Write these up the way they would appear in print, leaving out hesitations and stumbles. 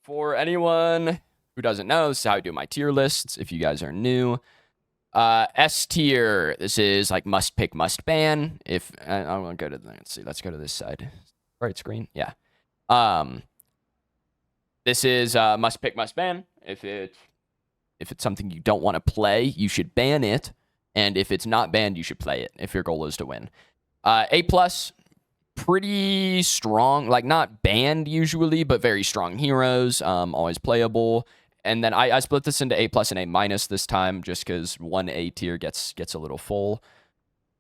For anyone who doesn't know, this is how I do my tier lists. If you guys are new, S tier. This is like must pick, must ban. If I want to go to let's see, let's go to this side. Right screen, yeah. This is must pick, must ban. If it's something you don't want to play, you should ban it. And if it's not banned, you should play it if your goal is to win. A plus, pretty strong, like not banned usually, but very strong heroes, always playable. And then I split this into A plus and A minus this time, just because one A tier gets a little full.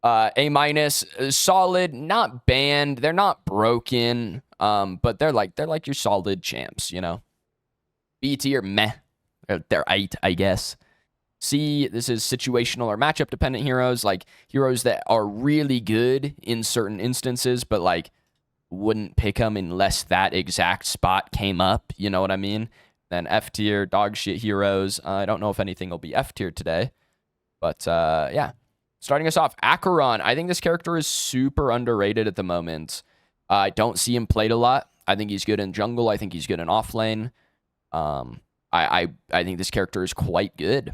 A minus, solid, not banned. They're not broken, but they're like your solid champs, you know. B tier, meh. They're 8, I guess. C, this is situational or matchup dependent heroes, like heroes that are really good in certain instances, but like wouldn't pick them unless that exact spot came up. You know what I mean? Then F tier, dog shit heroes. I don't know if anything will be F tier today, but yeah. Starting us off, Acheron. I think this character is super underrated at the moment. I don't see him played a lot. I think he's good in jungle. I think he's good in offlane. I think this character is quite good.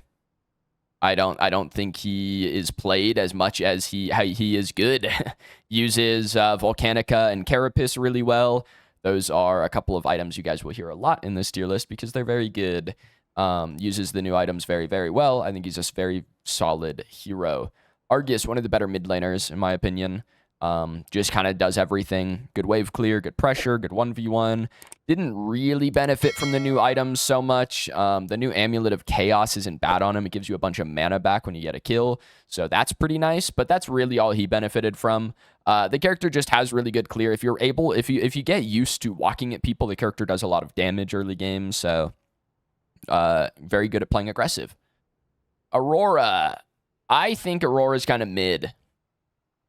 I don't think he is played as much as he is good. Uses Volcanica and Carapace really well. Those are a couple of items you guys will hear a lot in this tier list because they're very good. Uses the new items very, very well. I think he's just very solid hero. Argus, one of the better mid laners, in my opinion. Just kind of does everything. Good wave clear, good pressure, good 1v1. Didn't really benefit from the new items so much. The new Amulet of Chaos isn't bad on him. It gives you a bunch of mana back when you get a kill. So that's pretty nice, but that's really all he benefited from. The character just has really good clear. If you get used to walking at people, the character does a lot of damage early game. So very good at playing aggressive. Aurora. I think Aurora's kind of mid.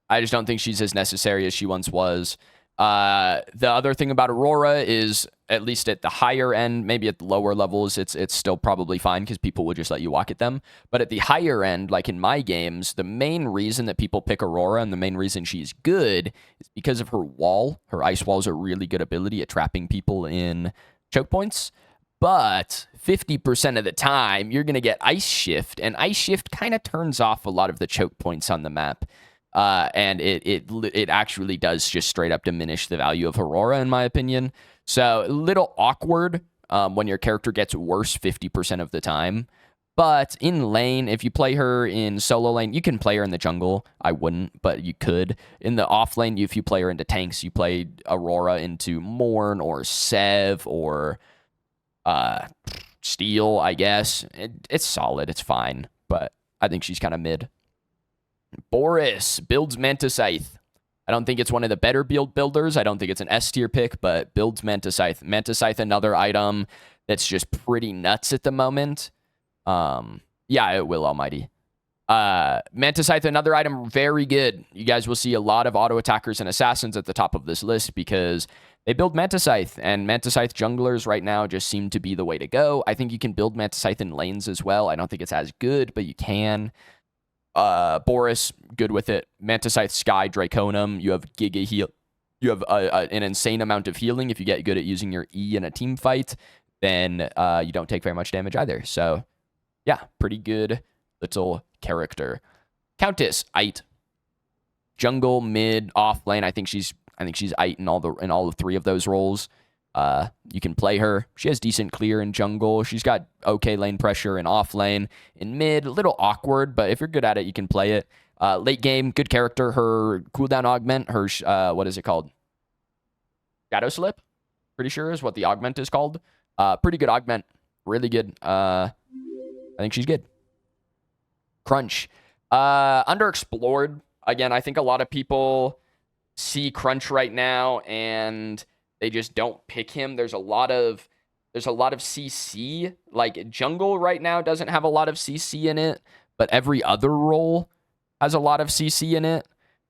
I just don't think she's as necessary as she once was. The other thing about Aurora is, at least at the higher end, maybe at the lower levels, it's still probably fine because people will just let you walk at them. But at the higher end, like in my games, the main reason that people pick Aurora and the main reason she's good is because of her wall. Her ice wall is a really good ability at trapping people in choke points. But 50% of the time, you're going to get Ice Shift, and Ice Shift kind of turns off a lot of the choke points on the map. And it actually does just straight up diminish the value of Aurora, in my opinion. So a little awkward when your character gets worse 50% of the time. But in lane, if you play her in solo lane, you can play her in the jungle. I wouldn't, but you could. In the off lane, if you play her into tanks, you play Aurora into Morn or Sev or Steel, I guess. It's solid. It's fine. But I think she's kind of mid. Boris builds Manta Scythe. I don't think it's one of the better builders. I don't think it's an S tier pick, but builds Manta Scythe. Manta Scythe, another item that's just pretty nuts at the moment. Yeah, it will, Almighty. Manta Scythe, another item, very good. You guys will see a lot of auto attackers and assassins at the top of this list because they build Manta Scythe, and Manta Scythe junglers right now just seem to be the way to go. I think you can build Manta Scythe in lanes as well. I don't think it's as good, but you can. Boris, good with it. Manta Scythe, Sky, Draconum. You have Giga Heal. You have an insane amount of healing. If you get good at using your E in a team fight, then you don't take very much damage either. So, yeah, pretty good little character. Countess, Ait. Jungle, mid, off lane. I think she's Ait in all of 3 of those roles. You can play her. She has decent clear in jungle. She's got okay lane pressure in off lane. In mid, a little awkward, but if you're good at it, you can play it. Late game, good character. Her cooldown augment, her, what is it called? Shadow Slip? Pretty sure is what the augment is called. Pretty good augment. Really good. I think she's good. Crunch. Underexplored. Again, I think a lot of people see Crunch right now and they just don't pick him. There's a lot of CC. Like jungle right now doesn't have a lot of CC in it, but every other role has a lot of CC in it.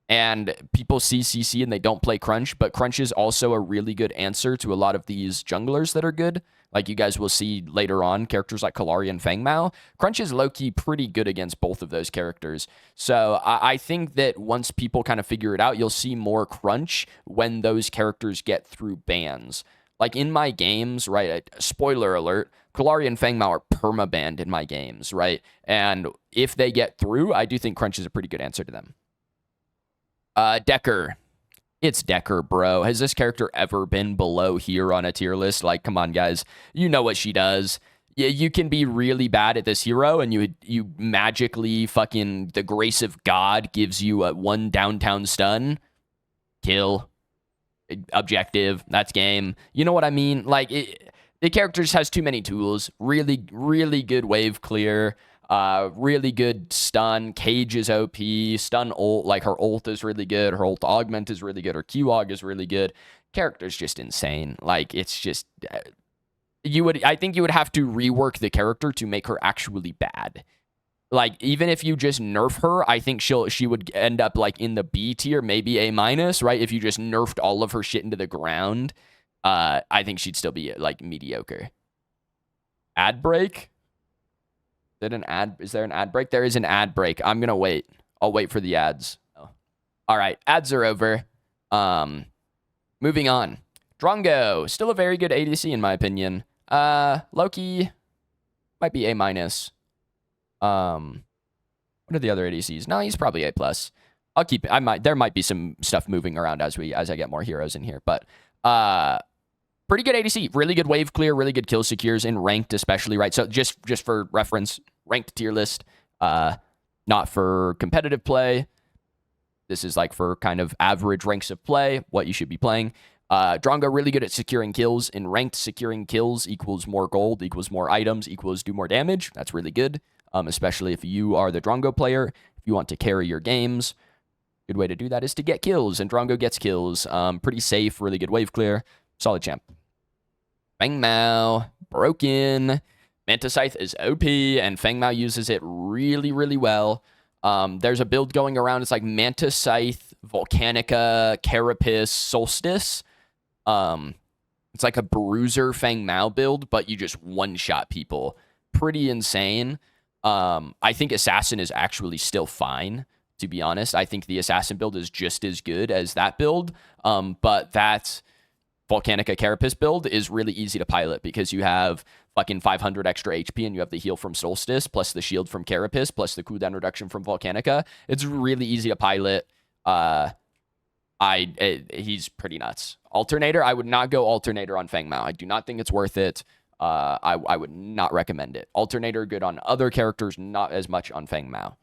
And people see CC and they don't play Crunch, but Crunch is also a really good answer to a lot of these junglers that are good. Like you guys will see later on, characters like Kalari and Feng Mao. Crunch is low-key pretty good against both of those characters. So I think that once people kind of figure it out, you'll see more Crunch when those characters get through bans. Like in my games, right? Spoiler alert, Kallari and Fangmao are perma-banned in my games, right? And if they get through, I do think Crunch is a pretty good answer to them. Decker. It's Decker, bro. Has this character ever been below here on a tier list? Like, come on, guys. You know what she does. You can be really bad at this hero, and you magically fucking the grace of God gives you a 1 downtown stun. Kill. Objective. That's game. You know what I mean? Like, the character just has too many tools. Really, really good wave clear. Really good stun. Cage is OP. Stun ult, like her ult is really good. Her ult augment is really good. Her Q-Aug is really good. Character's just insane. Like, it's just... I think you would have to rework the character to make her actually bad. Like, even if you just nerf her, I think she would end up, like, in the B tier, maybe A-, right? If you just nerfed all of her shit into the ground, I think she'd still be, like, mediocre. Ad break? Is there an ad break? There is an ad break. I'm gonna wait. I'll wait for the ads. Oh. All right, ads are over. Moving on. Drongo, still a very good ADC in my opinion. Loki might be A-. What are the other ADCs? No, he's probably A+. I'll keep it. There might be some stuff moving around as I get more heroes in here, but pretty good ADC, really good wave clear, really good kill secures in ranked especially, right? So just for reference, ranked tier list, not for competitive play. This is like for kind of average ranks of play, what you should be playing. Drongo really good at securing kills. In ranked, securing kills equals more gold, equals more items, equals do more damage. That's really good, especially if you are the Drongo player. If you want to carry your games, good way to do that is to get kills, and Drongo gets kills. Pretty safe, really good wave clear. Solid champ. Fangmao, broken. Manta Scythe is OP, and Fangmao uses it really, really well. There's a build going around. It's like Manta Scythe, Volcanica, Carapace, Solstice. It's like a Bruiser Fangmao build, but you just one-shot people. Pretty insane. I think Assassin is actually still fine, to be honest. I think the Assassin build is just as good as that build, but that Volcanica Carapace build is really easy to pilot because you have fucking 500 extra HP and you have the heal from Solstice plus the shield from Carapace plus the cooldown reduction from Volcanica. It's really easy to pilot. He's pretty nuts. Alternator, I would not go Alternator on Fangmao. I do not think it's worth it. I would not recommend it. Alternator good on other characters, not as much on Fangmao.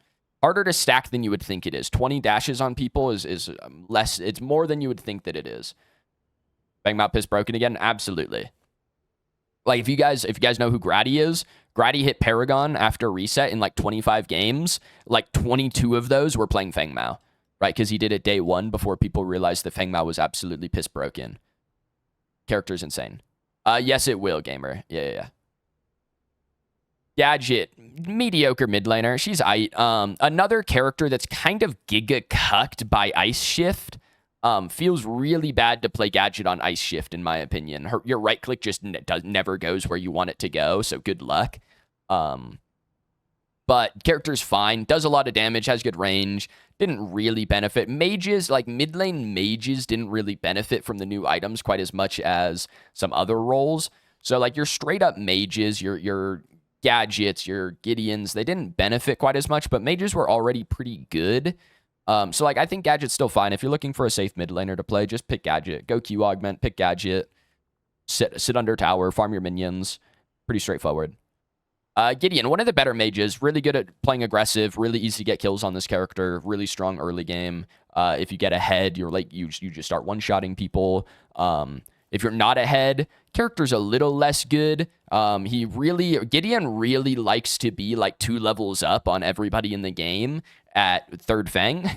Harder to stack than you would think it is. 20 dashes on people is less. It's more than you would think that it is. Fangmao piss broken again? Absolutely. Like, if you guys know who Grady is, Grady hit Paragon after reset in like 25 games. Like 22 of those were playing Fangmao, right? Because he did it day 1 before people realized that Fangmao was absolutely piss broken. Character's insane. Yes, it will, gamer. Yeah. Gadget, mediocre mid laner. She's aight. Another character that's kind of giga cucked by Ice Shift. Feels really bad to play Gadget on Ice Shift, in my opinion. Your right click just never goes where you want it to go, so good luck. But character's fine, does a lot of damage, has good range, didn't really benefit. Mages, like mid lane mages, didn't really benefit from the new items quite as much as some other roles. So like your straight up mages, your Gadgets, your Gideons, they didn't benefit quite as much, but mages were already pretty good. So like I think Gadget's still fine. If you're looking for a safe mid laner to play, just pick Gadget. Go Q augment, pick Gadget, sit under tower, farm your minions. Pretty straightforward. Gideon, one of the better mages, really good at playing aggressive, really easy to get kills on this character, really strong early game. If you get ahead, you're like you just start one-shotting people. If you're not ahead, character's a little less good. Gideon really likes to be like 2 levels up on everybody in the game at third Fang.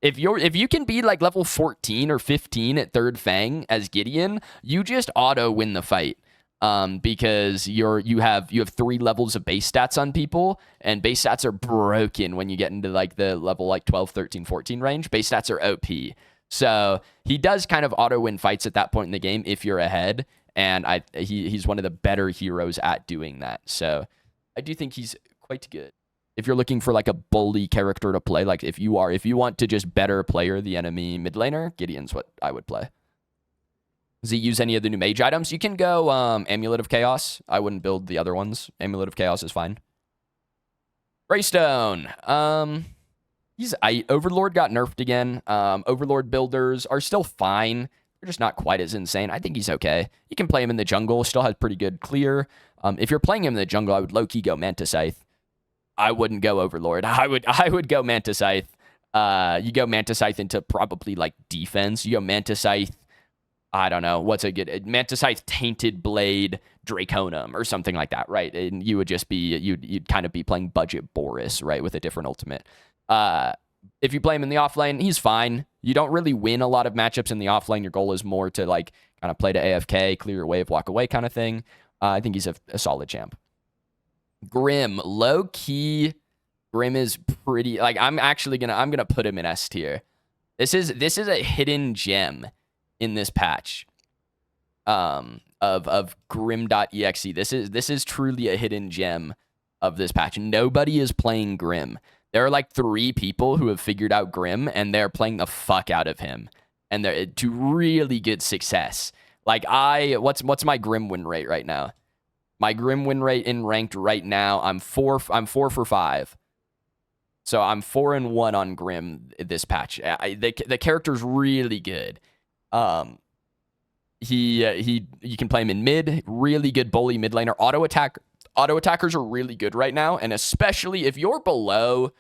If you can be like level 14 or 15 at third Fang as Gideon, you just auto win the fight. Because you have 3 levels of base stats on people, and base stats are broken when you get into like the level like 12, 13, 14 range. Base stats are OP. So he does kind of auto win fights at that point in the game if you're ahead, and he's one of the better heroes at doing that. So I do think he's quite good. If you're looking for like a bully character to play, like if you want to just better player the enemy mid laner, Gideon's what I would play. Does he use any of the new mage items? You can go Amulet of Chaos. I wouldn't build the other ones. Amulet of Chaos is fine. Greystone. Overlord got nerfed again. Overlord builders are still fine. They're just not quite as insane. I think he's okay. You can play him in the jungle. Still has pretty good clear. If you're playing him in the jungle, I would low-key go Manta Scythe. I wouldn't go Overlord. I would go Manta Scythe. You go Manta Scythe into probably like defense. You go Manta Scythe. I don't know what's a good Manta Scythe, Tainted Blade, Draconum, or something like that, right? And you would just be you'd kind of be playing budget Boris, right, with a different ultimate. If you play him in the offlane, he's fine. You don't really win a lot of matchups in the offlane. Your goal is more to like kind of play to AFK, clear your wave, walk away kind of thing. I think he's a solid champ. Grim, low key. Grim is pretty like I'm gonna put him in S tier. This is a hidden gem in this patch of Grim.exe. This is truly a hidden gem of this patch. Nobody is playing Grim. There are like 3 people who have figured out Grim, and they're playing the fuck out of him, and they're to really good success. Like what's my Grim win rate right now? My Grim win rate in ranked right now, I'm 4 for 5. So I'm 4-1 on Grim this patch. The character's really good. You can play him in mid, really good bully mid laner. Auto attackers are really good right now, and especially if you're below,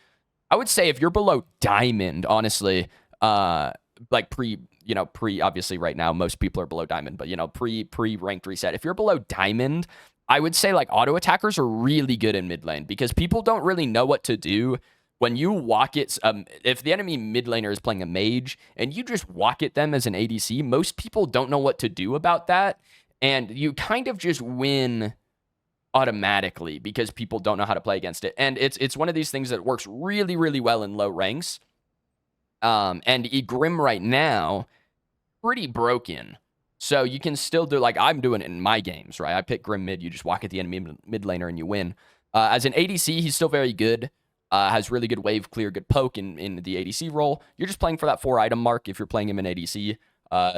I would say if you're below diamond, honestly, like pre obviously right now most people are below diamond, but pre ranked reset. If you're below diamond, I would say like auto attackers are really good in mid lane because people don't really know what to do. When you walk it, if the enemy mid laner is playing a mage and you just walk at them as an ADC, most people don't know what to do about that. And you kind of just win automatically because people don't know how to play against it. And it's one of these things that works really, really well in low ranks. And Grim right now, pretty broken. So you can still do, like I'm doing it in my games, right? I pick Grim mid, you just walk at the enemy mid laner and you win. As an ADC, he's still very good. Has really good wave clear, good poke in the ADC role. You're just playing for that 4 item mark if you're playing him in ADC.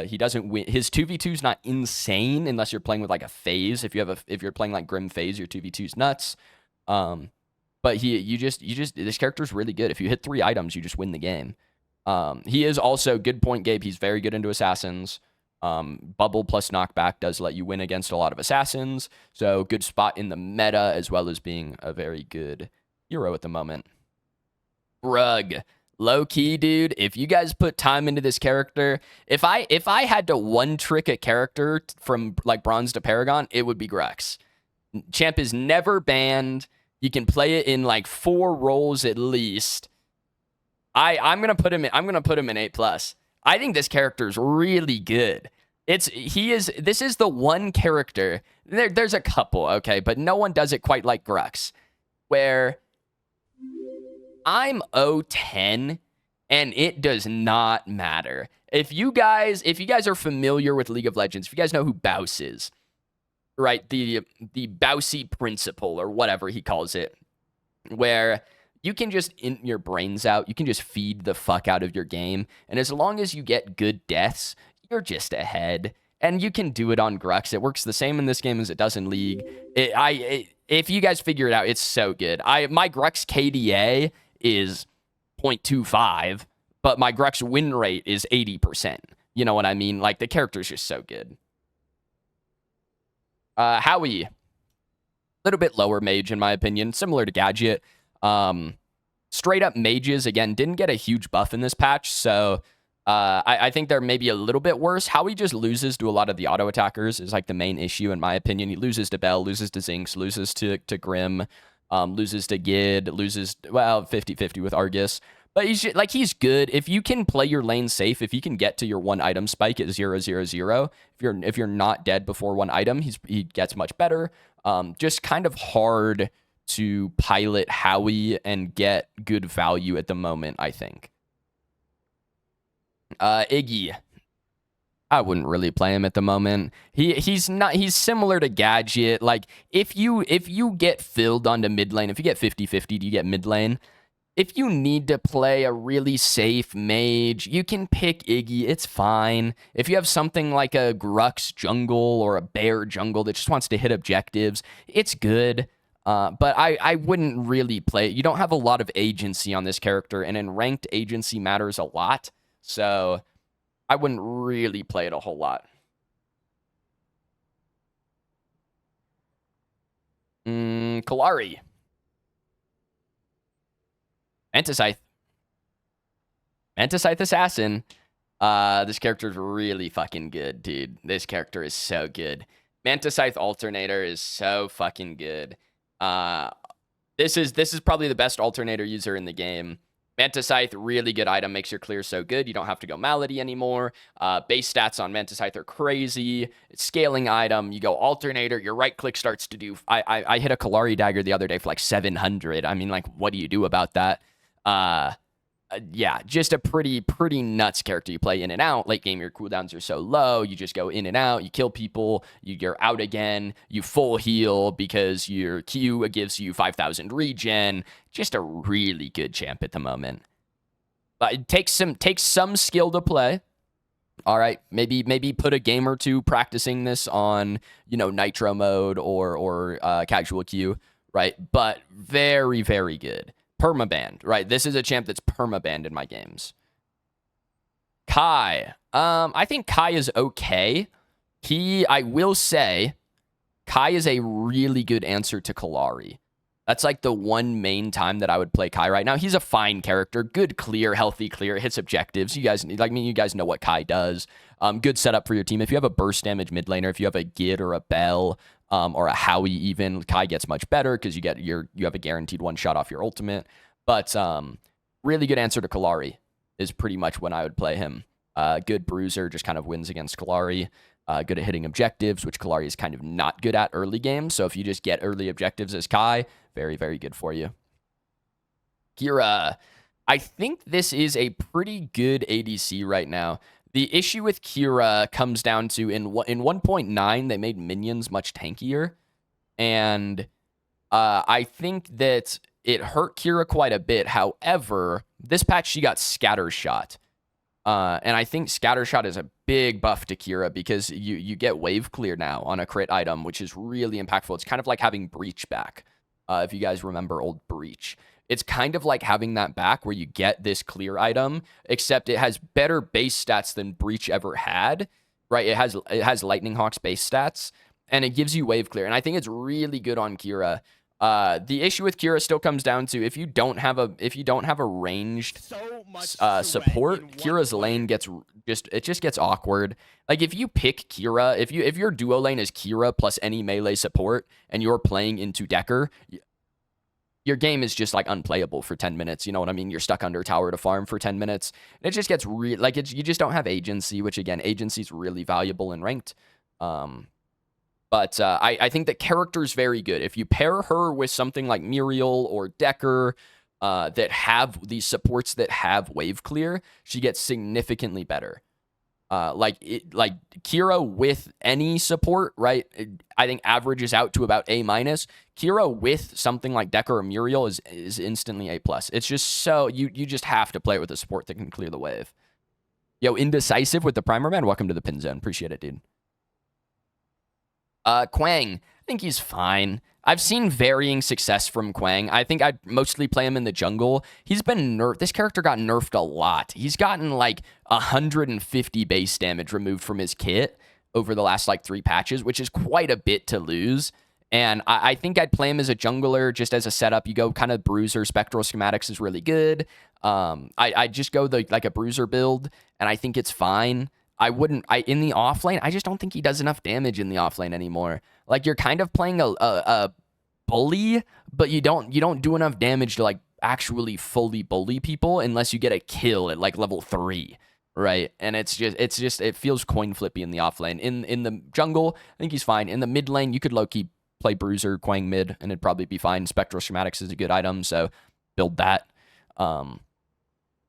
He doesn't win. His 2v2 is not insane unless you're playing with like a phase. If you're playing like Grim phase, your 2v2 is nuts. But this character's really good. If you hit 3 items, you just win the game. He is also good point, Gabe. He's very good into assassins. Bubble plus knockback does let you win against a lot of assassins. So good spot in the meta as well as being a very good hero at the moment. Rug. Low key, dude. If you guys put time into this character, if I had to one trick a character from like bronze to paragon, it would be Grux. Champ is never banned. You can play it in like 4 roles at least. I'm gonna put him in A+. I think this character is really good. This is the one character. There's a couple, okay, but no one does it quite like Grux, where I'm 0-10 and it does not matter. If you guys are familiar with League of Legends, if you guys know who Baus is, right? The Bausi principle or whatever he calls it, where you can just int your brains out, you can just feed the fuck out of your game, and as long as you get good deaths, you're just ahead. And you can do it on Grux. It works the same in this game as it does in League. If you guys figure it out, it's so good. My Grux KDA is 0.25, but my Grux win rate is 80%. You know what I mean? Like, the character's just so good. Howie. A little bit lower mage, in my opinion. Similar to Gadget. Straight up mages, again, didn't get a huge buff in this patch, so I think they're maybe a little bit worse. Howie just loses to a lot of the auto attackers is like the main issue, in my opinion. He loses to Bell, loses to Zinx, loses to Grim, loses to Gid, loses, well, 50-50 with Argus. But he's good. If you can play your lane safe, if you can get to your 1 item spike at 0-0-0, if you're not dead before 1 item, he gets much better. Just kind of hard to pilot Howie and get good value at the moment, I think. Iggy. I wouldn't really play him at the moment. He's similar to Gadget. Like, if you get filled onto mid lane, if you get 50-50, do you get mid lane? if you need to play a really safe mage, you can pick Iggy. It's fine. If you have something like a Grux jungle or a Bear jungle that just wants to hit objectives, it's good. But I wouldn't really play it. You don't have a lot of agency on this character, and in ranked, agency matters a lot. So I wouldn't really play it a whole lot. Kalari. Mantiscythe. Mantiscythe Assassin. This character is really fucking good, dude. This character is so good. Mantiscythe Alternator is so fucking good. This is probably the best alternator user in the game. Mantiscythe, really good item, makes your clear so good. You don't have to go Malady anymore. Base stats on Mantiscythe are crazy. It's scaling item. You go alternator. Your right click starts to do. I hit a Kalari dagger the other day for like 700. I mean, like, what do you do about that? Yeah, just a pretty nuts character. You play in and out. Late game, your cooldowns are so low. You just go in and out. You kill people. You're out again. You full heal because your Q gives you 5,000 regen. Just a really good champ at the moment. But it takes some skill to play. All right, maybe put a game or two practicing this on, nitro mode or casual queue, right? But very, very good. Permabanned, right? This is a champ that's permabanned in my games. Kai. I think Kai is okay. I will say, Kai is a really good answer to Kalari. That's like the one main time that I would play Kai right now. He's a fine character. Good clear, healthy clear, hits objectives. You guys know what Kai does. Good setup for your team. If you have a burst damage mid laner, if you have a Gid or a Bell, or a Howie even, Kai gets much better because you have a guaranteed one shot off your ultimate. But really good answer to Kalari is pretty much when I would play him. Good bruiser, just kind of wins against Kalari. Good at hitting objectives, which Kalari is kind of not good at early game. So if you just get early objectives as Kai, very, very good for you. Kira. I think this is a pretty good ADC right now. The issue with Kira comes down to in 1.9, they made minions much tankier. And I think that it hurt Kira quite a bit. However, this patch, she got Scattershot. And I think Scattershot is a big buff to Kira because you get wave clear now on a crit item, which is really impactful. It's kind of like having Breach back. If you guys remember old Breach. It's kind of like having that back where you get this clear item, except it has better base stats than Breach ever had, right? It has Lightning Hawk's base stats, and it gives you wave clear. And I think it's really good on Kira. The issue with Kira still comes down to if you don't have a ranged support, Kira's lane gets awkward. Like if you pick Kira, if your duo lane is Kira plus any melee support, and you're playing into Decker, your game is just like unplayable for 10 minutes. You know what I mean? You're stuck under tower to farm for 10 minutes. And it just gets you just don't have agency, which again, agency is really valuable in ranked. But I think that character's very good. If you pair her with something like Muriel or Decker that have these supports that have wave clear, she gets significantly better. Like Kira with any support, right? I think averages out to about A-. Kira with something like Decker or Muriel is instantly A+. It's just so you just have to play it with a support that can clear the wave. Yo, Indecisive with the Primer Man. Welcome to the Pinzo. Appreciate it, dude. Quang. I think he's fine. I've seen varying success from Quang. I think I'd mostly play him in the jungle. He's been nerfed. This character got nerfed a lot. He's gotten like 150 base damage removed from his kit over the last like 3 patches, which is quite a bit to lose. And I think I'd play him as a jungler just as a setup. You go kind of bruiser. Spectral schematics is really good. I just go like a bruiser build, and I think it's fine. In the off lane, I just don't think he does enough damage in the off lane anymore. Like you're kind of playing a bully, but you don't do enough damage to like actually fully bully people unless you get a kill at like level 3, right? And it feels coin flippy in the off lane. In the jungle, I think he's fine. In the mid lane, you could low key play bruiser, Quang mid, and it'd probably be fine. Spectral schematics is a good item, so build that. And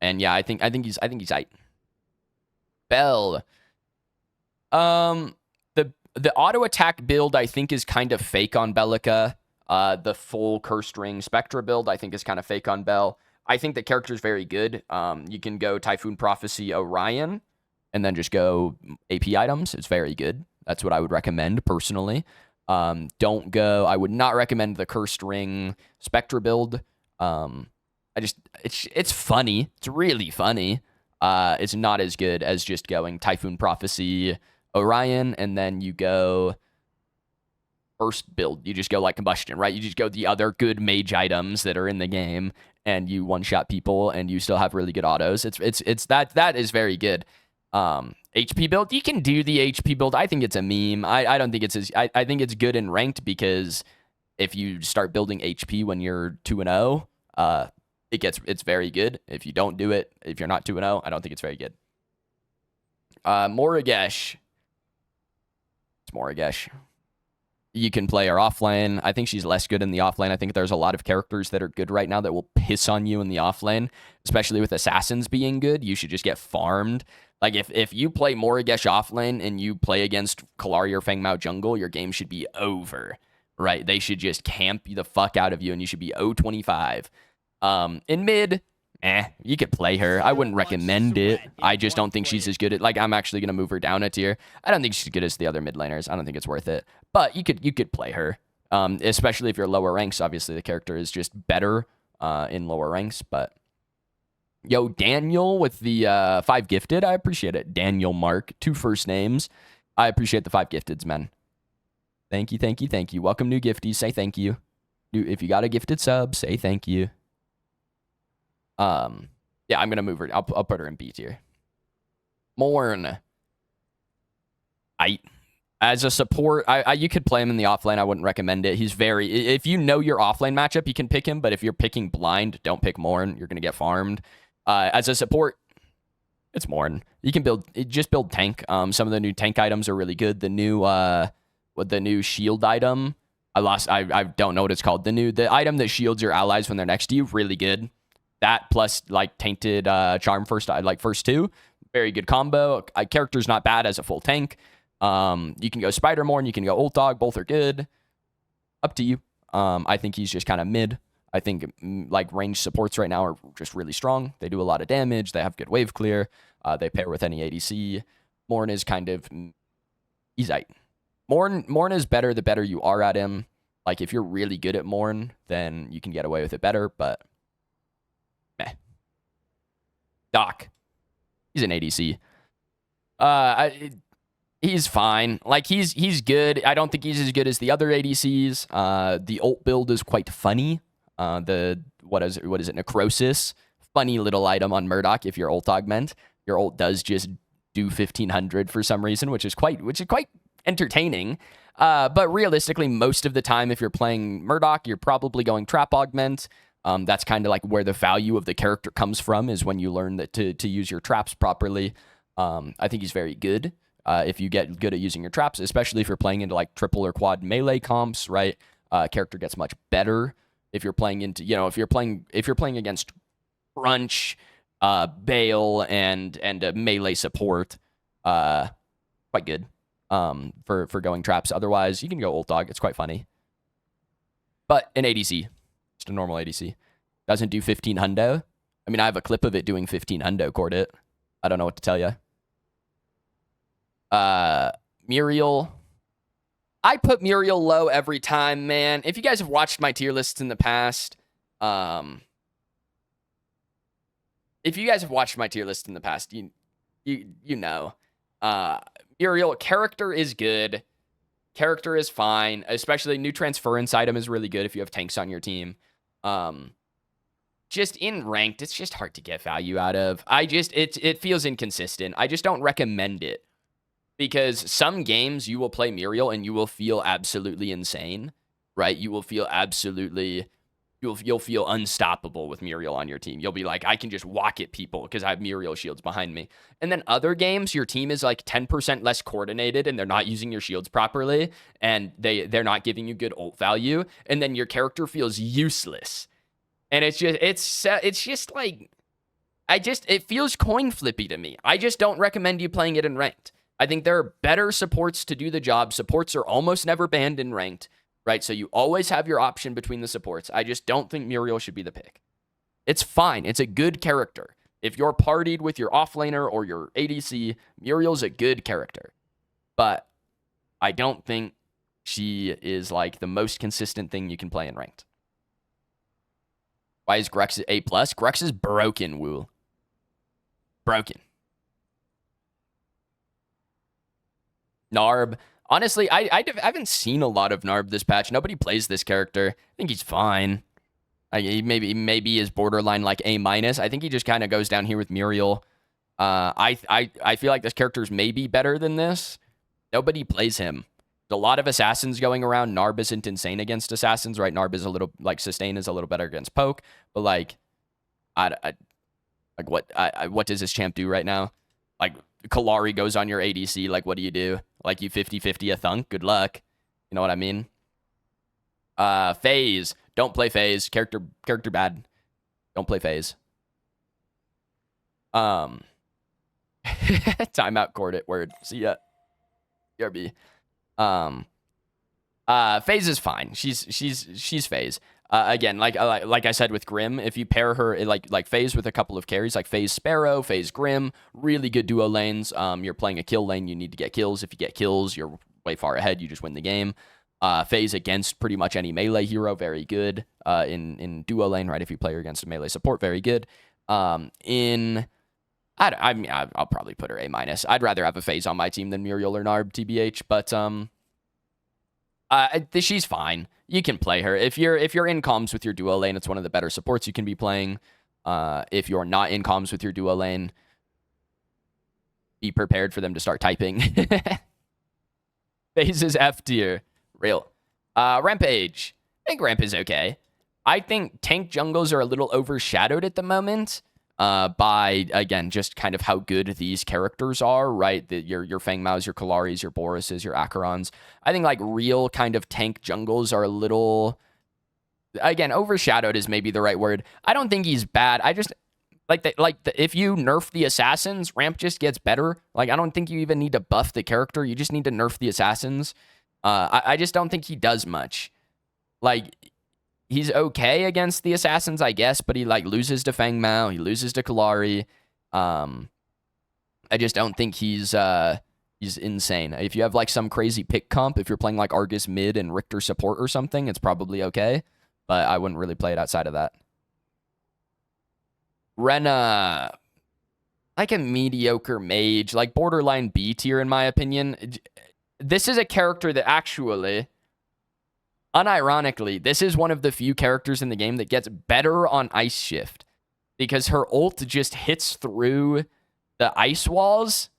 yeah, I think he's aight. Bell. The auto attack build I think is kind of fake on Bellica. The full Cursed Ring Spectra build I think is kind of fake on Bell. I think the character is very good. You can go Typhoon Prophecy Orion and then just go AP items. It's very good. That's what I would recommend personally. Don't go. I would not recommend the Cursed Ring Spectra build. It's funny. It's really funny. It's not as good as just going Typhoon Prophecy Orion and then you go first build. You just go like Combustion, right? You just go the other good mage items that are in the game and you one-shot people and you still have really good autos. It's that is very good. HP build, you can do the HP build. I think it's a meme. I don't think it's as I think it's good in ranked because if you start building HP when you're 2-0, it's very good. If you don't do it, if you're not 2-0, I don't think it's very good. Morigesh. It's Morigesh. You can play her offlane. I think she's less good in the offlane. I think there's a lot of characters that are good right now that will piss on you in the offlane, especially with assassins being good. You should just get farmed. Like, if you play Morigesh offlane and you play against Kallari or Fengmao jungle, your game should be over, right? They should just camp the fuck out of you, and you should be 0-25. In mid, you could play her. I wouldn't recommend it. I just don't think she's as good at, like, I'm actually going to move her down a tier. I don't think she's as good as the other mid laners. I don't think it's worth it. But you could play her, especially if you're lower ranks. Obviously, the character is just better in lower ranks, but... Yo, Daniel with the 5 gifted. I appreciate it. Daniel Mark, 2 first names. I appreciate the 5 gifteds, man. Thank you, thank you, thank you. Welcome, new gifties. Say thank you. If you got a gifted sub, say thank you. Yeah, I'm gonna move her. I'll put her in B tier. Morn. As a support, you could play him in the offlane. I wouldn't recommend it. He's very... If you know your offlane matchup, you can pick him. But if you're picking blind, don't pick Morn. You're gonna get farmed. As a support, it's Morn. You can just build tank. Some of the new tank items are really good. The new shield item, I don't know what it's called. The item that shields your allies when they're next to you, really good. That plus like tainted charm first 2, very good combo. Character's not bad as a full tank. You can go Spider Morn, you can go Old Dog. Both are good. Up to you. I think he's just kind of mid. I think like range supports right now are just really strong. They do a lot of damage. They have good wave clear. They pair with any ADC. Morn is kind of... He's aight. Morn is better the better you are at him. Like, if you're really good at Morn, then you can get away with it better, but... Meh. Doc. He's an ADC. He's fine. Like, he's good. I don't think he's as good as the other ADCs. The ult build is quite funny. What is it? Necrosis. Funny little item on Murdoch if you're ult augment. Your ult does just do 1500 for some reason, which is quite entertaining. But realistically, most of the time, if you're playing Murdoch, you're probably going trap augment. That's kind of like where the value of the character comes from, is when you learn that to use your traps properly. I think he's very good. If you get good at using your traps, especially if you're playing into like triple or quad melee comps, right? Character gets much better. If you're playing into, if you're playing against Crunch, Bale, and a melee support, quite good for going traps. Otherwise, you can go Old Dog. It's quite funny. But an ADC, just a normal ADC, doesn't do 15 hundo. I mean, I have a clip of it doing 15 hundo, Cordit. I don't know what to tell you. Muriel. I put Muriel low every time, man. If you guys have watched my tier lists in the past, you know. Muriel, character is good. Character is fine. Especially new transference item is really good if you have tanks on your team. Just in ranked, it's just hard to get value out of. It feels inconsistent. I just don't recommend it. Because some games you will play Muriel and you will feel absolutely insane, right? You will feel you'll feel unstoppable with Muriel on your team. You'll be like, I can just walk at people because I have Muriel shields behind me. And then other games, your team is like 10% less coordinated and they're not using your shields properly and they're not giving you good ult value. And then your character feels useless. And it feels coin flippy to me. I just don't recommend you playing it in ranked. I think there are better supports to do the job. Supports are almost never banned in ranked, right? So you always have your option between the supports. I just don't think Muriel should be the pick. It's fine. It's a good character. If you're partied with your offlaner or your ADC, Muriel's a good character. But I don't think she is like the most consistent thing you can play in ranked. Why is Grex A+? Grex is broken, Woo. Broken. Narb. Honestly, I haven't seen a lot of Narb this patch. Nobody plays this character. I think he's fine. He maybe is borderline like A-. I think he just kind of goes down here with Muriel. I feel like this character is maybe better than this. Nobody plays him. There's a lot of assassins going around. Narb isn't insane against assassins, right? Narb is a little, like, sustain is a little better against poke. But, like, what does this champ do right now? Like, Kalari goes on your ADC. Like, what do you do? Like, you 50-50 a thunk? Good luck. You know what I mean? FaZe. Don't play FaZe. Character bad. Don't play FaZe. Timeout court it. Word. See ya. BRB. FaZe is fine. She's FaZe. Again, like I said with Grim, if you pair her like FaZe with a couple of carries, like FaZe Sparrow, FaZe Grim, really good duo lanes. You're playing a kill lane, you need to get kills. If you get kills, you're way far ahead. You just win the game. FaZe against pretty much any melee hero, very good. In duo lane, right? If you play her against a melee support, very good. I'll probably put her A-. I'd rather have a FaZe on my team than Muriel or Narb, TBH. But she's fine. You can play her if you're in comms with your duo lane. It's one of the better supports you can be playing. If you're not in comms with your duo lane, be prepared for them to start typing. FaZe is F tier. Real. Rampage. I think Ramp is okay. I think tank jungles are a little overshadowed at the moment by, again, just kind of how good these characters are, right? Your Fang Maos, your Kalaris, your Boruses, your Acherons. I think, like, real kind of tank jungles are a little, again, overshadowed is maybe the right word. I don't think he's bad. I just, if you nerf the assassins, Ramp just gets better. Like, I don't think you even need to buff the character. You just need to nerf the assassins. I just don't think he does much. Like, he's okay against the assassins, I guess, but he, like, loses to Fang Mao. He loses to Kalari. I just don't think he's insane. If you have, like, some crazy pick comp, if you're playing, like, Argus mid and Richter support or something, it's probably okay. But I wouldn't really play it outside of that. Rena, like a mediocre mage, like borderline B tier in my opinion. This is a character that actually, unironically, this is one of the few characters in the game that gets better on Ice Shift because her ult just hits through the ice walls.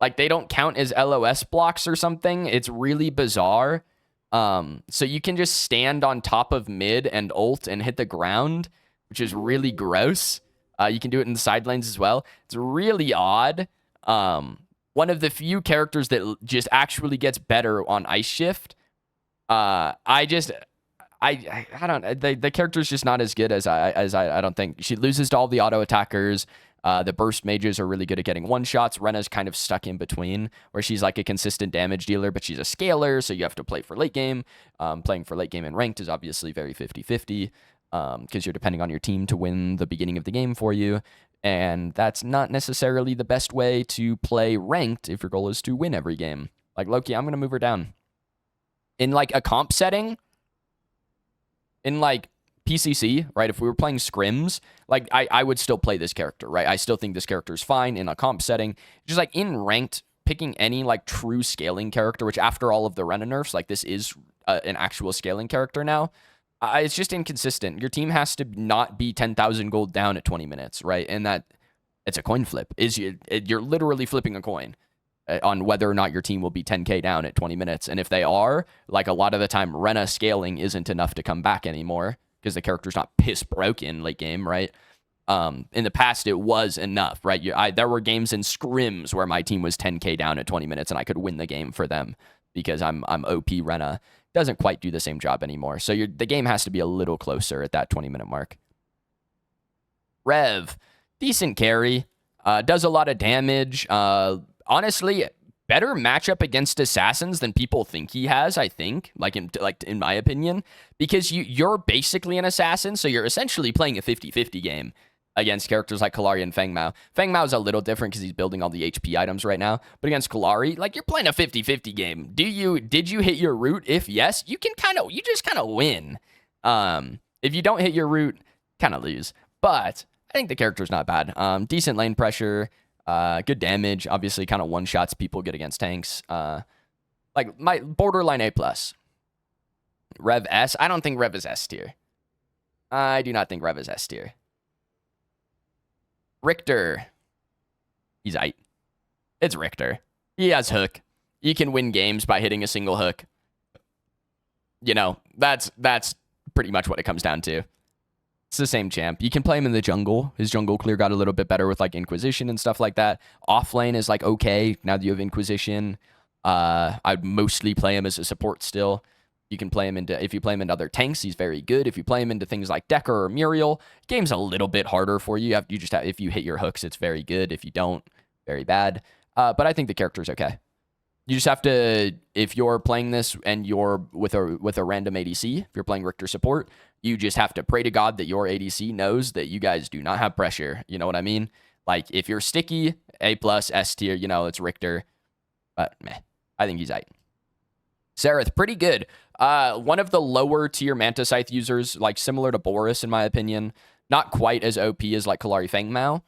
Like, they don't count as LOS blocks or something. It's really bizarre. So you can just stand on top of mid and ult and hit the ground, which is really gross. You can do it in the side lanes as well. It's really odd. One of the few characters that just actually gets better on Ice Shift. I don't. The character's just not as good as I don't think. She loses to all the auto attackers. The burst mages are really good at getting one shots. Rena's kind of stuck in between, where she's like a consistent damage dealer, but she's a scaler, so you have to play for late game. Playing for late game and ranked is obviously very 50-50 because you're depending on your team to win the beginning of the game for you. And that's not necessarily the best way to play ranked if your goal is to win every game. Like, Loki, I'm going to move her down. In, like, a comp setting, in, like, PCC, right? If we were playing scrims, like, I would still play this character, right? I still think this character is fine in a comp setting. Just, like, in ranked, picking any, like, true scaling character, which after all of the Rena nerfs, like, this is an actual scaling character now. It's just inconsistent. Your team has to not be 10,000 gold down at 20 minutes, right? And that it's a coin flip. You're literally flipping a coin on whether or not your team will be 10k down at 20 minutes. And if they are, like, a lot of the time, Rena scaling isn't enough to come back anymore because the character's not piss broken late game, right? In the past, it was enough, right? There were games in scrims where my team was 10k down at 20 minutes and I could win the game for them because I'm OP Rena. Doesn't quite do the same job anymore. So the game has to be a little closer at that 20-minute mark. Rev, decent carry, does a lot of damage. Honestly, better matchup against assassins than people think he has, I think, in my opinion, because you're basically an assassin, so you're essentially playing a 50-50 game against characters like Kallari and Feng Mao. Feng Mao is a little different because he's building all the HP items right now, but against Kallari, like, you're playing a 50-50 game. Did you hit your root? If yes, you just kind of win. If you don't hit your root, kind of lose. But I think the character's not bad. Decent lane pressure, good damage. Obviously, kind of one shots people get against tanks. Like my borderline A+. Rev S. I don't think Rev is S tier. I do not think Rev is S tier. Richter. He's aight. It's Richter. He has hook. You can win games by hitting a single hook. You know, that's pretty much what it comes down to. It's the same champ. You can play him in the jungle. His jungle clear got a little bit better with like Inquisition and stuff like that. Off lane is like okay now that you have Inquisition. I'd mostly play him as a support still. You can play him if you play him into other tanks, he's very good. If you play him into things like Decker or Muriel, game's a little bit harder for you. If you hit your hooks, it's very good. If you don't, very bad. But I think the character's okay. You just have to, if you're playing this and you're with a random ADC, if you're playing Richter support, you just have to pray to God that your ADC knows that you guys do not have pressure. You know what I mean? Like, if you're sticky, A+, S tier, you know, it's Richter. But, meh, I think he's aight. Sereth, pretty good. One of the lower tier Manta Scythe users, like similar to Boris, in my opinion. Not quite as OP as like Kallari Feng Mao.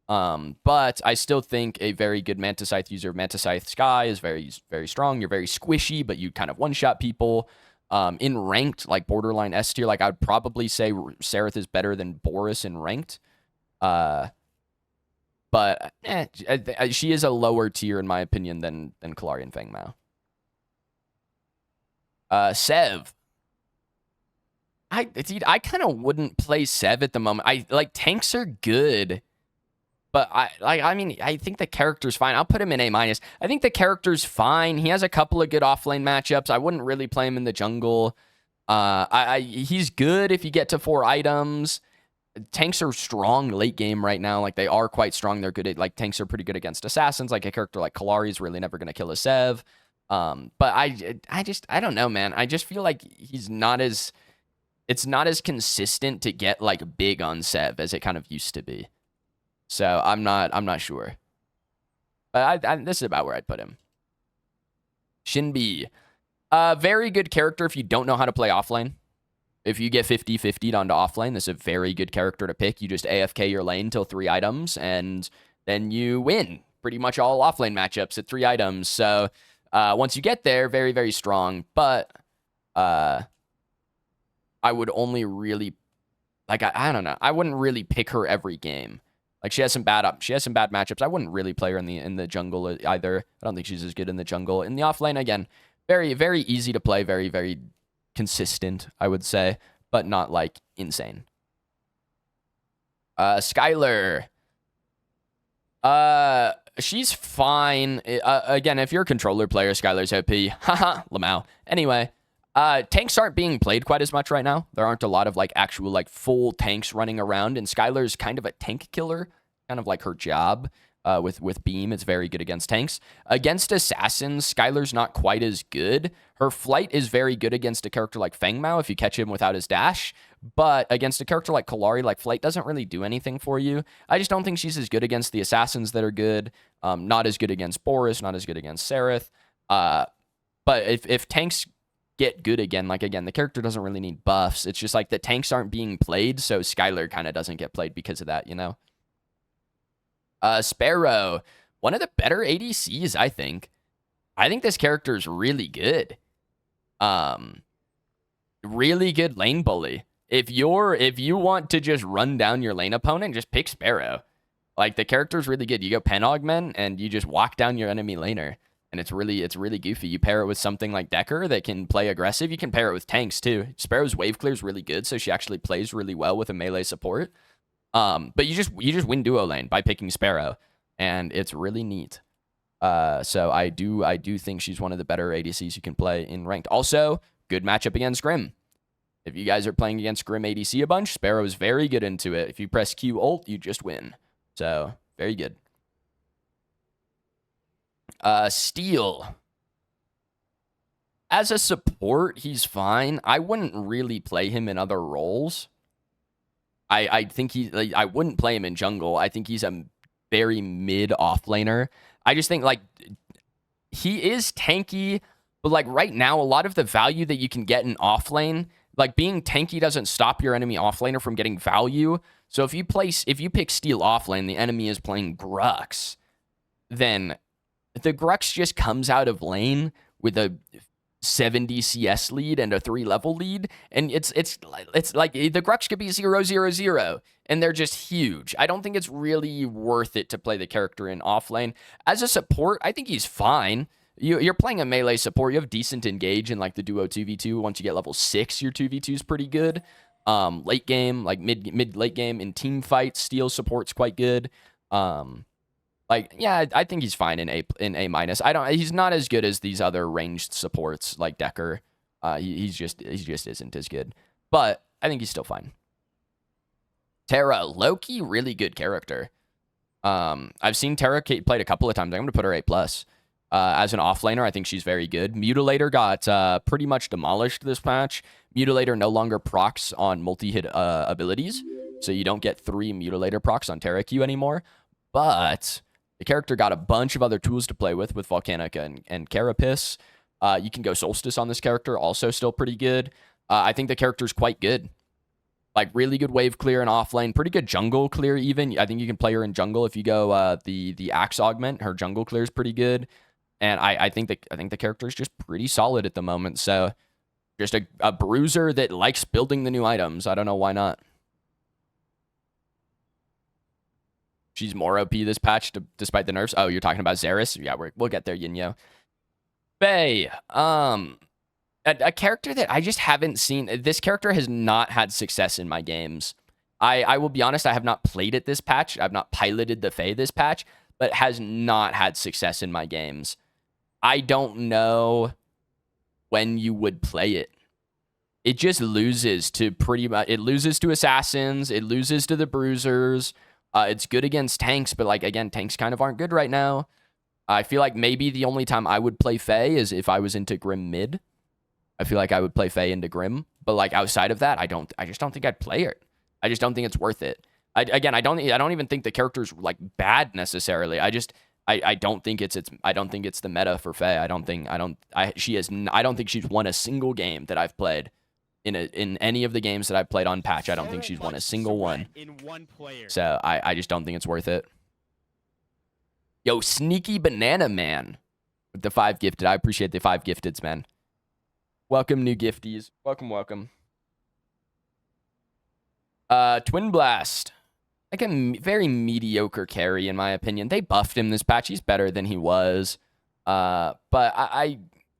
But I still think a very good Manta Scythe user, Manta Scythe Sky, is very, very strong. You're very squishy, but you kind of one-shot people. In ranked, like borderline S tier, like I would probably say Sereth is better than Boris in ranked. But she is a lower tier in my opinion than Kallari and Feng Mao. Sev. I kind of wouldn't play Sev at the moment. Tanks are good. But I think the character's fine. I'll put him in A-. I think the character's fine. He has a couple of good offlane matchups. I wouldn't really play him in the jungle. He's good if you get to 4 items. Tanks are strong late game right now. Like, they are quite strong. They're good at, like, tanks are pretty good against assassins. Like, a character like Kallari is really never going to kill a Sev. But I don't know, man. I just feel like it's not as consistent to get, like, big on Sev as it kind of used to be. So I'm not sure. But this is about where I'd put him. Shinbi. Very good character if you don't know how to play offlane. If you get 50-50'd onto offlane, this is a very good character to pick. You just AFK your lane till 3 items, and then you win pretty much all offlane matchups at 3 items. So once you get there, very, very strong. But I would only really, like, I don't know. I wouldn't really pick her every game. Like, she has some bad matchups. I wouldn't really play her in the jungle either. I don't think she's as good in the jungle. In the offlane, again, very, very easy to play. Very, very consistent, I would say, but not, like, insane. Skylar. She's fine. Again, if you're a controller player, Skylar's OP. Haha, Lamau. Anyway, tanks aren't being played quite as much right now. There aren't a lot of, like, actual, like, full tanks running around, and Skylar's kind of a tank killer, kind of like her job. With Beam, it's very good against tanks. Against assassins, Skylar's not quite as good. Her flight is very good against a character like Feng Mao if you catch him without his dash, but against a character like Kallari, like, flight doesn't really do anything for you. I just don't think she's as good against the assassins that are good. Not as good against Boris, not as good against Sereth. But if tanks get good again, like, again, the character doesn't really need buffs. It's just like the tanks aren't being played, so Skylar kind of doesn't get played because of that, you know? Sparrow, one of the better ADCs, I think. I think this character is really good. Really good lane bully. If you want to just run down your lane opponent, just pick Sparrow. Like, the character's really good. You go pen augment and you just walk down your enemy laner. And it's really goofy. You pair it with something like Decker that can play aggressive. You can pair it with tanks too. Sparrow's wave clear is really good, so she actually plays really well with a melee support. But you just win duo lane by picking Sparrow, and it's really neat. So I do think she's one of the better ADCs you can play in ranked. Also, good matchup against Grim. If you guys are playing against Grim ADC a bunch, Sparrow is very good into it. If you press Q ult, you just win. So very good. Steel. As a support, he's fine. I wouldn't really play him in other roles. I think I wouldn't play him in jungle. I think he's a very mid offlaner. I just think like he is tanky, but like right now, a lot of the value that you can get in offlane, like being tanky doesn't stop your enemy offlaner from getting value. So if you pick Steel offlane, the enemy is playing Grux, then the Grux just comes out of lane with a 70 CS lead and a 3-level lead, and it's like the Grux could be 0-0-0, and they're just huge. I don't think it's really worth it to play the character in offlane. As a support, I think he's fine. You're playing a melee support. You have decent engage in like the duo 2v2. Once you get level 6, your 2v2 is pretty good. Late game, like mid late game in team fights, Steel support's quite good. Like, yeah, I think he's fine in A minus. He's not as good as these other ranged supports like Decker. He just isn't as good. But I think he's still fine. Terra, Loki, really good character. I've seen Terra played a couple of times. I'm gonna put her A+. As an offlaner, I think she's very good. Mutilator got pretty much demolished this patch. Mutilator no longer procs on multi-hit abilities, so you don't get 3 Mutilator procs on Terra Q anymore. But the character got a bunch of other tools to play with Volcanica and Carapace. You can go Solstice on this character, also still pretty good. I think the character's quite good. Like, really good wave clear and offlane. Pretty good jungle clear, even. I think you can play her in jungle if you go the Axe Augment. Her jungle clear is pretty good. And I think the character is just pretty solid at the moment. So, just a bruiser that likes building the new items. I don't know why not. She's more OP this patch, despite the nerfs. Oh, you're talking about Xeris? Yeah, we'll get there, Yinyo. Faye, a character that I just haven't seen. This character has not had success in my games. I will be honest, I have not played it this patch. I've not piloted the Faye this patch, but has not had success in my games. I don't know when you would play it. It just loses to pretty much. It loses to assassins. It loses to the bruisers. It's good against tanks, but like again, tanks kind of aren't good right now. I feel like maybe the only time I would play Faye is if I was into Grim mid. I feel like I would play Faye into Grim, but like outside of that, I just don't think I'd play it. I just don't think it's worth it. I don't even think the character's like bad necessarily. I don't think it's the meta for Faye. I don't think she's won a single game that I've played. In any of the games that I've played on patch, I don't think she's won a single one. So I just don't think it's worth it. Yo, Sneaky Banana Man with the 5 gifted. I appreciate the 5 gifteds, man. Welcome, new gifties. Welcome. Twin Blast. Like a very mediocre carry, in my opinion. They buffed him this patch. He's better than he was. But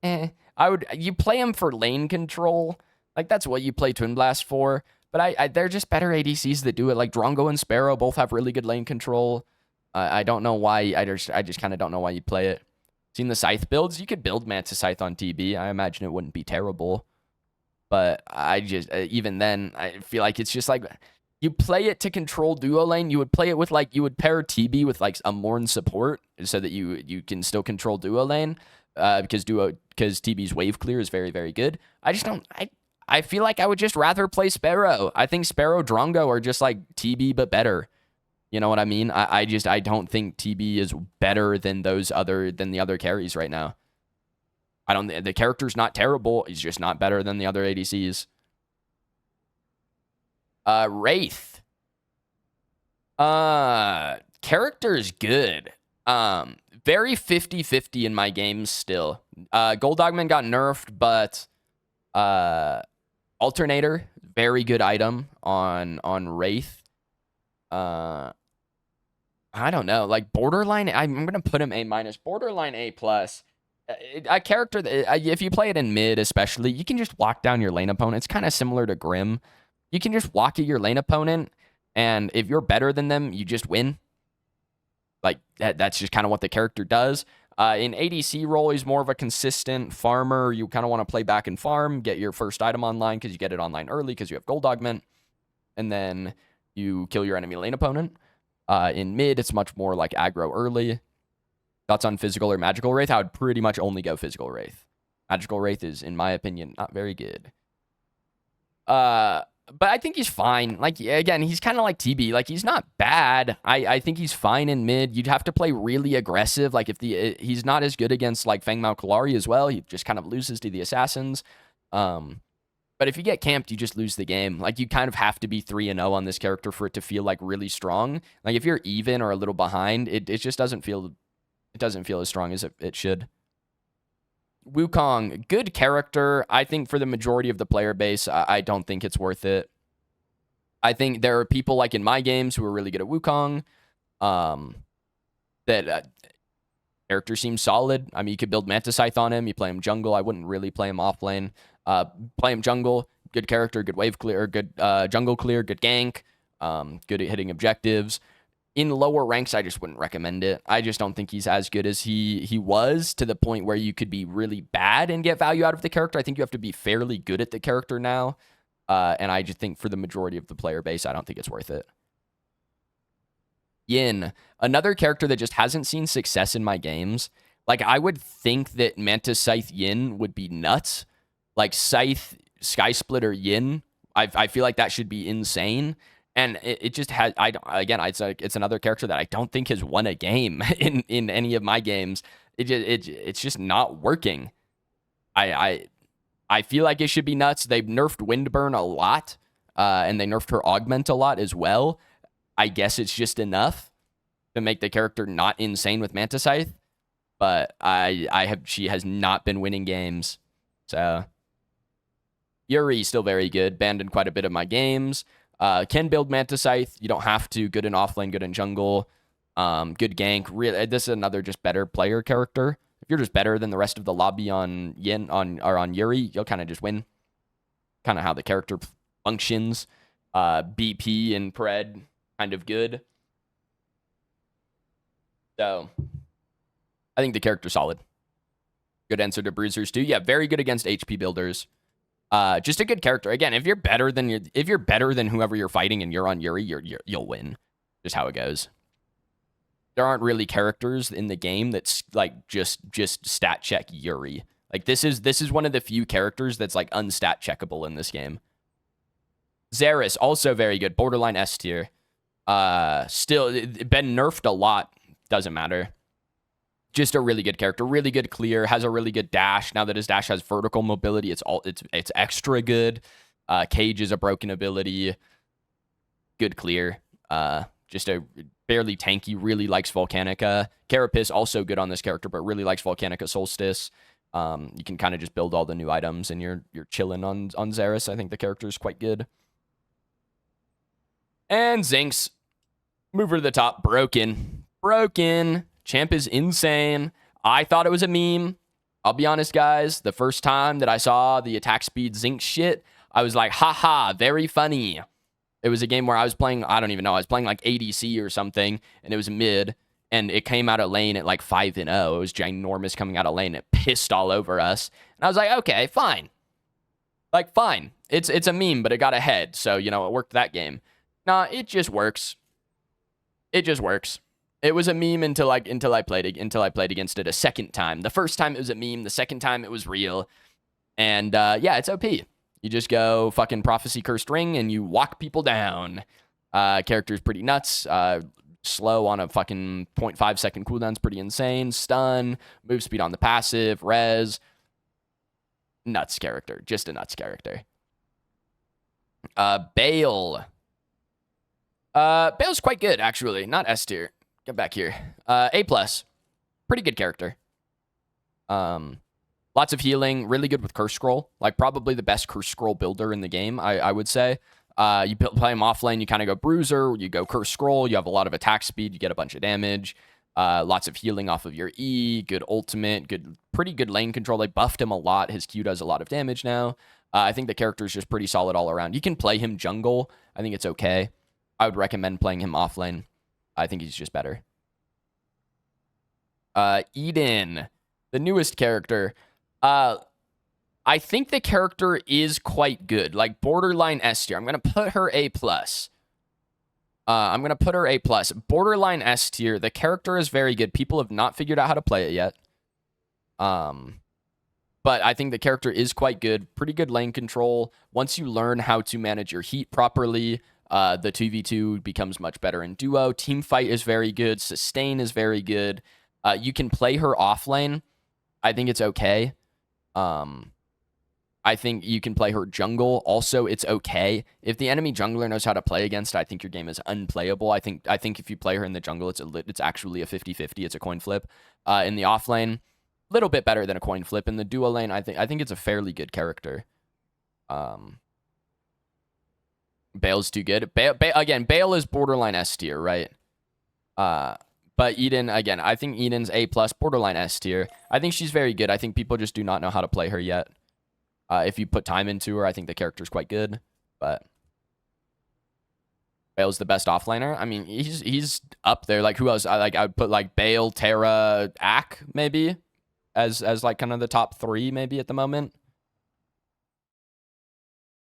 you play him for lane control. Like, that's what you play Twin Blast for. But they're just better ADCs that do it. Like, Drongo and Sparrow both have really good lane control. I don't know why. I just kind of don't know why you play it. Seen the Scythe builds? You could build Mantis Scythe on TB. I imagine it wouldn't be terrible. But I just, even then, I feel like it's just like, you play it to control duo lane. You would play it with, like, you would pair TB with, like, a Morn support so that you can still control duo lane. Because TB's wave clear is very, very good. I feel like I would just rather play Sparrow. I think Sparrow Drongo are just like TB, but better. You know what I mean? I don't think TB is better than the other carries right now. The character's not terrible. He's just not better than the other ADCs. Wraith. Character is good. Very 50-50 in my games still. Gold Dogman got nerfed, but Alternator, very good item on Wraith. I don't know, like borderline. I'm gonna put him A-, borderline A+. A character that if you play it in mid, especially, you can just walk down your lane opponent. It's kind of similar to Grim. You can just walk at your lane opponent, and if you're better than them, you just win. Like that's just kind of what the character does. In ADC role, he's more of a consistent farmer. You kind of want to play back and farm, get your first item online because you get it online early because you have Gold Augment, and then you kill your enemy lane opponent. In mid, it's much more like aggro early. Thoughts on physical or magical Wraith? I would pretty much only go physical Wraith. Magical Wraith is, in my opinion, not very good. But I think he's fine. Like, again, he's kind of like TB. Like, he's not bad. I think he's fine in mid. You'd have to play really aggressive. Like, if he's not as good against, like, Feng Mao Kalari as well. He just kind of loses to the assassins. But if you get camped, you just lose the game. Like, you kind of have to be 3-0 on this character for it to feel, like, really strong. Like, if you're even or a little behind, it just doesn't feel... It doesn't feel as strong as it should. Wukong, good character. I think for the majority of the player base, I don't think it's worth it. I think there are people like in my games who are really good at Wukong. That character seems solid. I mean, you could build Manta Scythe on him. You play him jungle. I wouldn't really play him off lane. Play him jungle. Good character, good wave clear, good jungle clear, good gank. Good at hitting objectives. In lower ranks, I just wouldn't recommend it. I just don't think he's as good as he was, to the point where you could be really bad and get value out of the character. I think you have to be fairly good at the character now. And I just think for the majority of the player base, I don't think it's worth it. Yin, another character that just hasn't seen success in my games. Like, I would think that Manta Scythe Yin would be nuts. Like, Scythe, Sky Splitter Yin, I feel like that should be insane. And it just has, it's another character that I don't think has won a game in any of my games. It's just not working. I feel like it should be nuts. They've nerfed Windburn a lot, and they nerfed her Augment a lot as well. I guess it's just enough to make the character not insane with Manta Scythe. But she has not been winning games. So Yuri still very good. Banned in quite a bit of my games. Can build Manta Scythe. You don't have to. Good in offlane, good in jungle. Good gank. Really, this is another just better player character. If you're just better than the rest of the lobby on Yuri, you'll kind of just win. Kind of how the character functions. BP and Pred, kind of good. So, I think the character's solid. Good answer to bruisers too. Yeah, very good against HP builders. Just a good character. Again, if you're better than whoever you're fighting and you're on Yuri, you'll win. Just how it goes. There aren't really characters in the game that's like just stat check Yuri. Like, this is one of the few characters that's like unstat checkable in this game. Xerath, also very good. Borderline S tier. Still been nerfed a lot. Doesn't matter. Just a really good character, really good clear, has a really good dash. Now that his dash has vertical mobility, it's extra good. Cage is a broken ability. Good clear. Just a barely tanky, really likes Volcanica. Carapace, also good on this character, but really likes Volcanica Solstice. You can kind of just build all the new items and you're chilling on Xerath. I think the character is quite good. And Zinx, mover to the top, broken. Champ is insane. I thought it was a meme. I'll be honest, guys. The first time that I saw the attack speed Zinc shit, I was like, haha, very funny. It was a game where I was playing, I don't even know, I was playing like ADC or something, and it was mid, and it came out of lane at like 5-0. It was ginormous coming out of lane. It pissed all over us. And I was like, okay, fine. Like, fine. It's a meme, but it got ahead. So, it worked that game. Nah, it just works. It just works. It was a meme until I played against it a second time. The first time it was a meme. The second time it was real. And yeah, it's OP. You just go fucking Prophecy Cursed Ring and you walk people down. Character's pretty nuts. Slow on a fucking 0.5 second cooldown's pretty insane. Stun, move speed on the passive, res. Nuts character. Just a nuts character. Bale. Bale's quite good, actually. Not S tier. Get back here. A+. Pretty good character. Lots of healing. Really good with Curse Scroll. Like, probably the best Curse Scroll builder in the game, I would say. You play him offlane, you kind of go Bruiser, you go Curse Scroll, you have a lot of attack speed, you get a bunch of damage. Lots of healing off of your E, good ultimate, pretty good lane control. They buffed him a lot. His Q does a lot of damage now. I think the character is just pretty solid all around. You can play him jungle. I think it's okay. I would recommend playing him offlane. I think he's just better. Eden, the newest character. I think the character is quite good. Like, borderline S tier. I'm going to put her A+. I'm gonna put her A+. Borderline S tier. The character is very good. People have not figured out how to play it yet. But I think the character is quite good. Pretty good lane control. Once you learn how to manage your heat properly, the 2v2 becomes much better in duo. Team fight is very good. Sustain is very good. You can play her off lane. I think it's okay. I think you can play her jungle. Also, it's okay. If the enemy jungler knows how to play against, I think your game is unplayable. I think if you play her in the jungle, it's actually a 50-50. It's a coin flip. In the off lane, a little bit better than a coin flip. In the duo lane, I think it's a fairly good character. Bale's too good. Again, Bale is borderline S tier, right? But Eden, again, I think Eden's A+, borderline S tier. I think she's very good. I think people just do not know how to play her yet. If you put time into her, I think the character's quite good. But Bale's the best offlaner. I mean, he's up there. Like, who else? I would put like Bale, Terra, Ack maybe as like kind of the top 3 maybe at the moment.